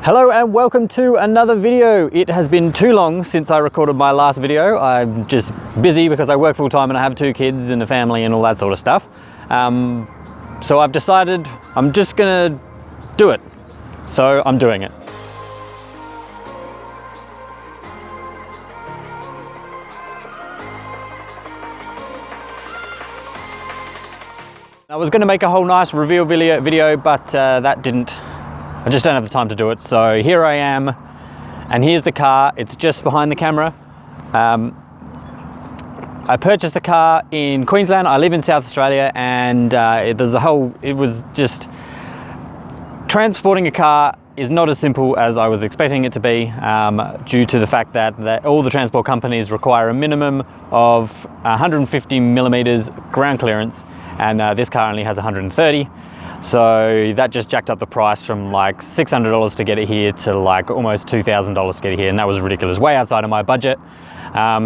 Hello and welcome to another video. It has been too long since I recorded my last video. I'm just busy because I work full time and I have 2 kids and a family and all that sort of stuff. So I've decided I'm just gonna do it. So I'm doing it. I was gonna make a whole nice reveal video, but that didn't. I just don't have the time to do it. So here I am, and here's the car. It's just behind the camera. I purchased the car in Queensland. I live in South Australia, and it was just, transporting a car is not as simple as I was expecting it to be, due to the fact that all the transport companies require a minimum of 150 millimeters ground clearance, and this car only has 130. So that just jacked up the price from like $600 to get it here to like almost $2,000 to get it here, and that was ridiculous, way outside of my budget.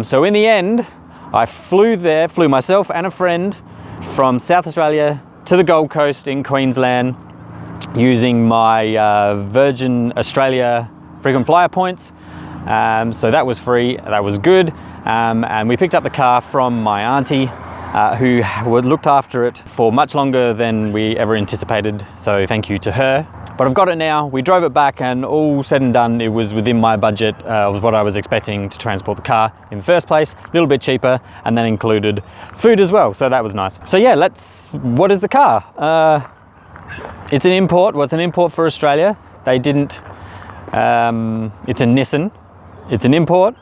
So in the end, I flew myself and a friend from South Australia to the Gold Coast in Queensland using my Virgin Australia frequent flyer points. So that was free, that was good. And we picked up the car from my auntie, who looked after it for much longer than we ever anticipated, so thank you to her. But I've got it now. We drove it back, and all said and done, it was within my budget of what I was expecting to transport the car in the first place. A little bit cheaper, and then included food as well, so that was nice. So yeah, what is the car? It's an import. Well, it's an import for Australia. They didn't, it's a Nissan. It's an import.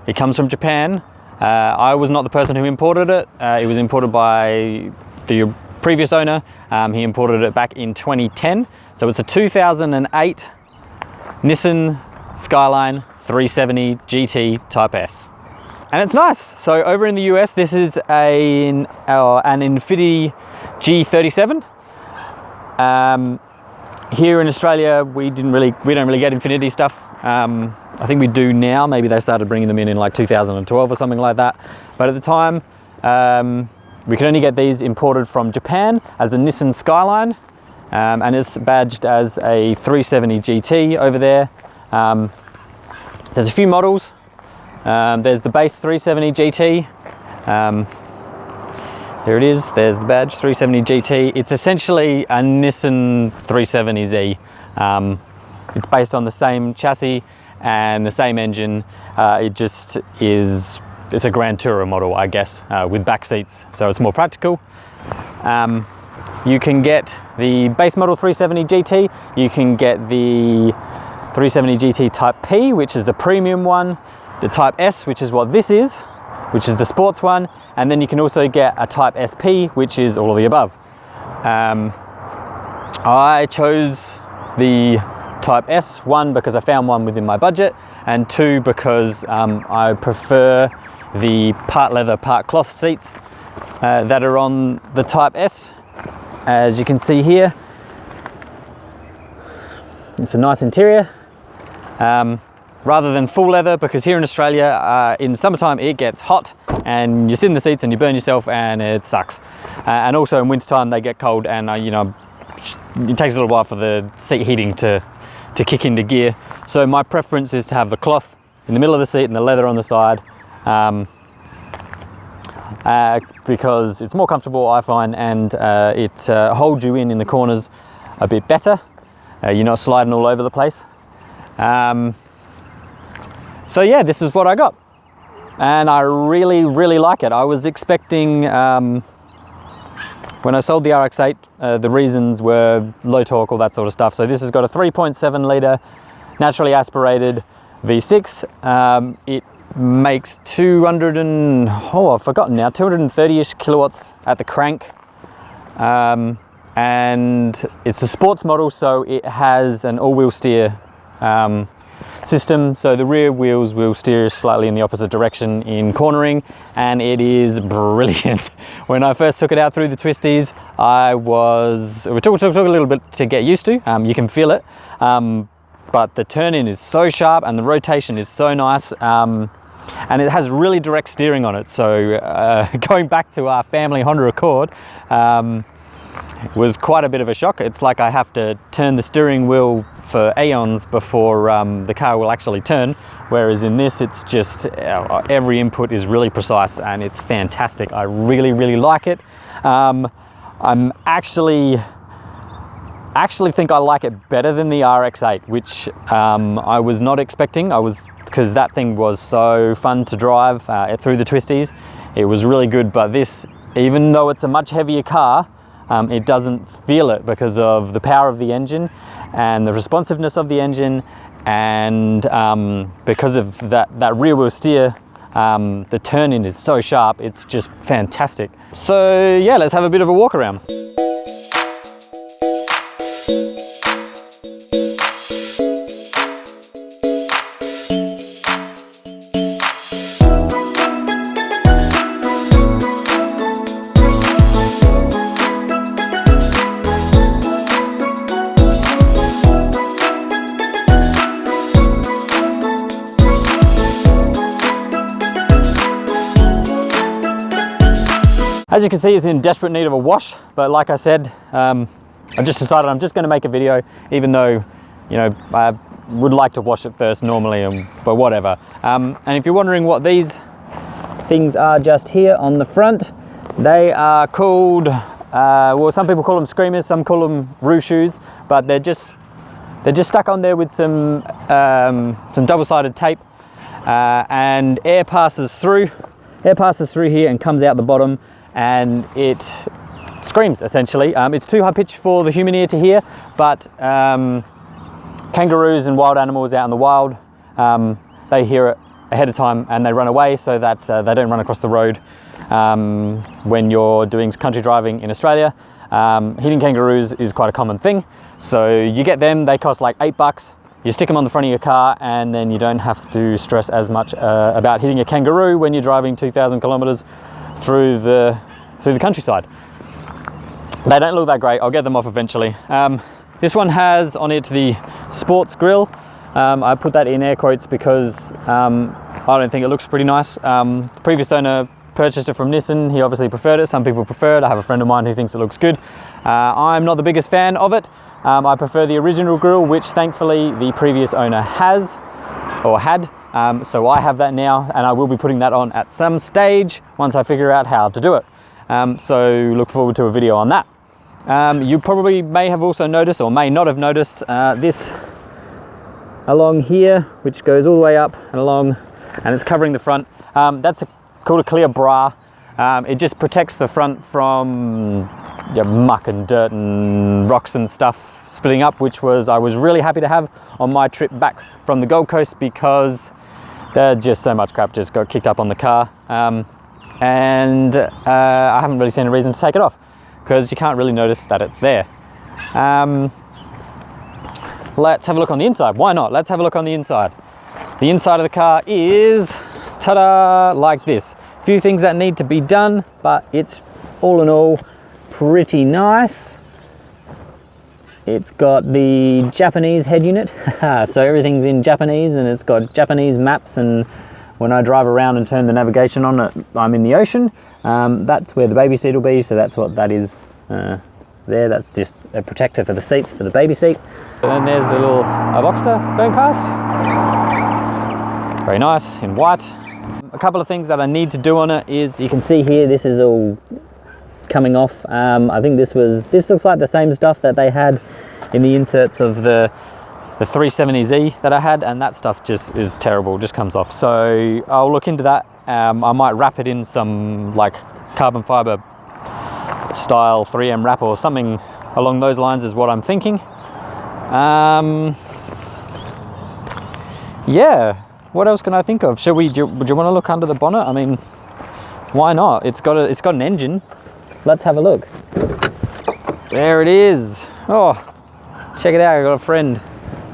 It comes from Japan. I was not the person who imported it. It was imported by the previous owner. He imported it back in 2010. So it's a 2008 Nissan Skyline 370 GT Type S. And it's nice. So over in the US, this is an Infiniti G37. Here in Australia, we don't really get Infiniti stuff. I think we do now. Maybe they started bringing them in like 2012 or something like that. But at the time, we could only get these imported from Japan as a Nissan Skyline, and it's badged as a 370 GT over there. There's a few models. There's the base 370 GT. Here it is. There's the badge 370 GT. It's essentially a Nissan 370Z. It's based on the same chassis and the same engine. It's a Grand Tourer model, I guess, with back seats, so it's more practical. You can get the base model 370 GT, you can get the 370 GT Type P, which is the premium one, the Type S, which is what this is, which is the sports one, and then you can also get a Type SP, which is all of the above. I chose the Type S, 1 because I found one within my budget, and 2 because I prefer the part leather, part cloth seats that are on the Type S. As you can see here, it's a nice interior, rather than full leather, because here in Australia in summertime it gets hot and you sit in the seats and you burn yourself and it sucks. And also in wintertime they get cold, and it takes a little while for the seat heating to kick into gear. So my preference is to have the cloth in the middle of the seat and the leather on the side, because it's more comfortable, I find, and it holds you in the corners a bit better. You're not sliding all over the place. So yeah, this is what I got, and I really like it. I was expecting, when I sold the RX-8, the reasons were low torque, all that sort of stuff. So this has got a 3.7 litre naturally aspirated V6. It makes 230-ish kilowatts at the crank. And it's a sports model, so it has an all-wheel steer system. So the rear wheels will steer slightly in the opposite direction in cornering, and it is brilliant. When I first took it out through the twisties, it took a little bit to get used to. You can feel it, but the turn-in is so sharp and the rotation is so nice, and it has really direct steering on it. So going back to our family Honda Accord, was quite a bit of a shock. It's like I have to turn the steering wheel for eons before the car will actually turn, whereas in this it's just every input is really precise and it's fantastic. I really like it. I'm actually think I like it better than the RX-8, which I was not expecting. Because that thing was so fun to drive through the twisties. It was really good, but this, even though it's a much heavier car, it doesn't feel it because of the power of the engine and the responsiveness of the engine, and because of that rear wheel steer, the turn-in is so sharp, it's just fantastic. So yeah, let's have a bit of a walk around. As you can see, it's in desperate need of a wash, but like I said, I just decided I'm just going to make a video, even though, you know, I would like to wash it first normally, but whatever. And if you're wondering what these things are just here on the front, they are called, well, some people call them screamers, some call them roo shoes, but they're just stuck on there with some double-sided tape, and air passes through here and comes out the bottom, and it screams essentially. It's too high pitched for the human ear to hear, but kangaroos and wild animals out in the wild, they hear it ahead of time and they run away so that they don't run across the road when you're doing country driving in Australia. Hitting kangaroos is quite a common thing, so you get them. They cost like $8. You stick them on the front of your car, and then you don't have to stress as much about hitting a kangaroo when you're driving 2,000 kilometers through the countryside. They don't look that great. I'll get them off eventually. This one has on it the sports grille. I put that in air quotes because I don't think it looks pretty nice. The previous owner purchased it from Nissan. He obviously preferred it. Some people prefer it. I have a friend of mine who thinks it looks good. I'm not the biggest fan of it. I prefer the original grille, which thankfully the previous owner has, or had. So I have that now, and I will be putting that on at some stage once I figure out how to do it. So look forward to a video on that. You probably may have also noticed, or may not have noticed, this along here, which goes all the way up and along, and it's covering the front. That's called a clear bra. It just protects the front from muck and dirt and rocks and stuff splitting up, which I was really happy to have on my trip back from the Gold Coast, because there's just so much crap just got kicked up on the car, and I haven't really seen a reason to take it off because you can't really notice that it's there. Let's have a look on the inside. Why not? Let's have a look on the inside. The inside of the car is, ta-da, like this. A few things that need to be done, but it's all in all pretty nice. It's got the Japanese head unit, so everything's in Japanese, and it's got Japanese maps, and when I drive around and turn the navigation on it, I'm in the ocean. That's where the baby seat will be, so that's what that is there. That's just a protector for the seats, for the baby seat. And then there's a little Boxster going past. Very nice, in white. A couple of things that I need to do on it is, you can see here, this is all coming off. I think this looks like the same stuff that they had in the inserts of the 370Z that I had, and that stuff just is terrible, just comes off. So I'll look into that. I might wrap it in some like carbon fiber style 3M wrap or something along those lines is what I'm thinking. Yeah, what else can I think of? Would you want to look under the bonnet? I mean, why not? It's got an engine. Let's have a look. There it is. Oh, check it out. I got a friend,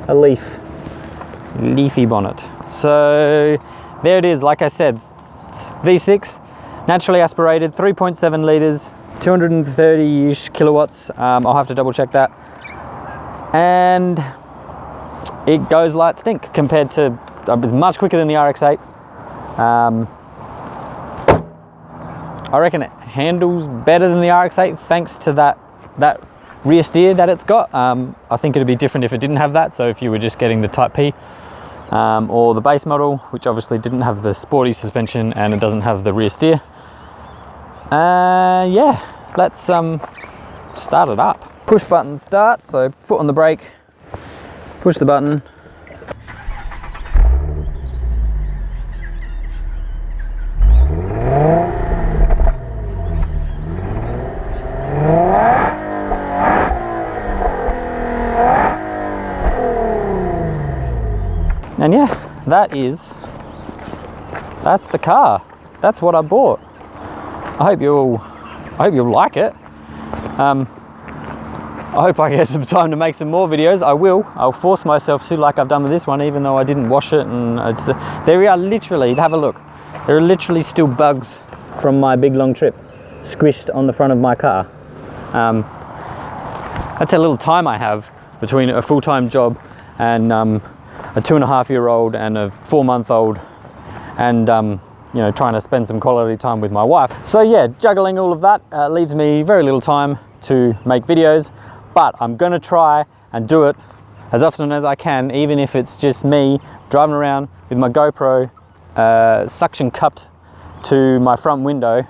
a leafy bonnet. So there it is. Like I said, V6, naturally aspirated, 3.7 liters, 230-ish kilowatts. I'll have to double check that. And it goes light stink compared to, it's much quicker than the RX-8. I reckon it handles better than the RX-8 thanks to that that rear steer that it's got. I think it'd be different if it didn't have that. So if you were just getting the Type P or the base model, which obviously didn't have the sporty suspension and it doesn't have the rear steer. Yeah, let's start it up. Push button start, so foot on the brake, push the button. And yeah, that's the car. That's what I bought. I hope you'll like it. I hope I get some time to make some more videos. I will. I'll force myself to, like I've done with this one, even though I didn't wash it. And there are literally, have a look, there are literally still bugs from my big long trip squished on the front of my car. That's a little time I have between a full-time job and a 2.5-year-old and a 4-month-old, and you know, trying to spend some quality time with my wife. So yeah, juggling all of that leaves me very little time to make videos, but I'm gonna try and do it as often as I can, even if it's just me driving around with my GoPro suction cupped to my front window,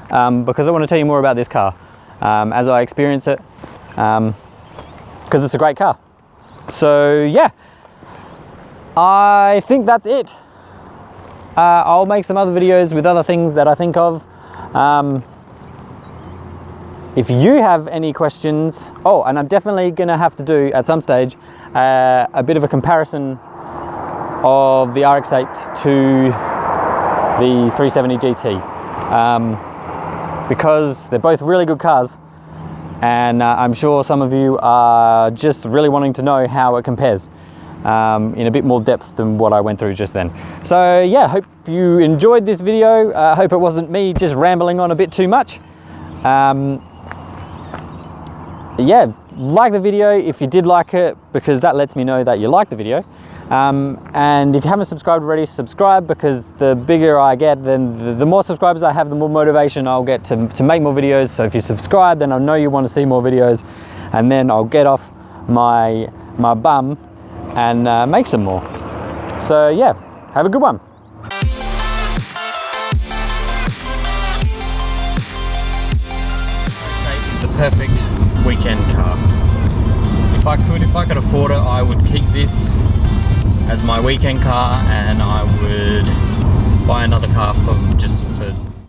because I want to tell you more about this car as I experience it, because it's a great car. So yeah, I think that's it. I'll make some other videos with other things that I think of. If you have any questions, oh, and I'm definitely gonna have to do at some stage a bit of a comparison of the RX-8 to the 370GT, because they're both really good cars, and I'm sure some of you are just really wanting to know how it compares in a bit more depth than what I went through just then. So yeah, hope you enjoyed this video. I hope it wasn't me just rambling on a bit too much. Yeah, like the video if you did like it, because that lets me know that you like the video. And if you haven't subscribed already, subscribe, because the bigger I get, then the more subscribers I have, the more motivation I'll get to make more videos. So if you subscribe, then I know you want to see more videos, and then I'll get off my bum and make some more. So yeah, have a good one. The perfect weekend car. If I could afford it, I would keep this as my weekend car, and I would buy another car for just to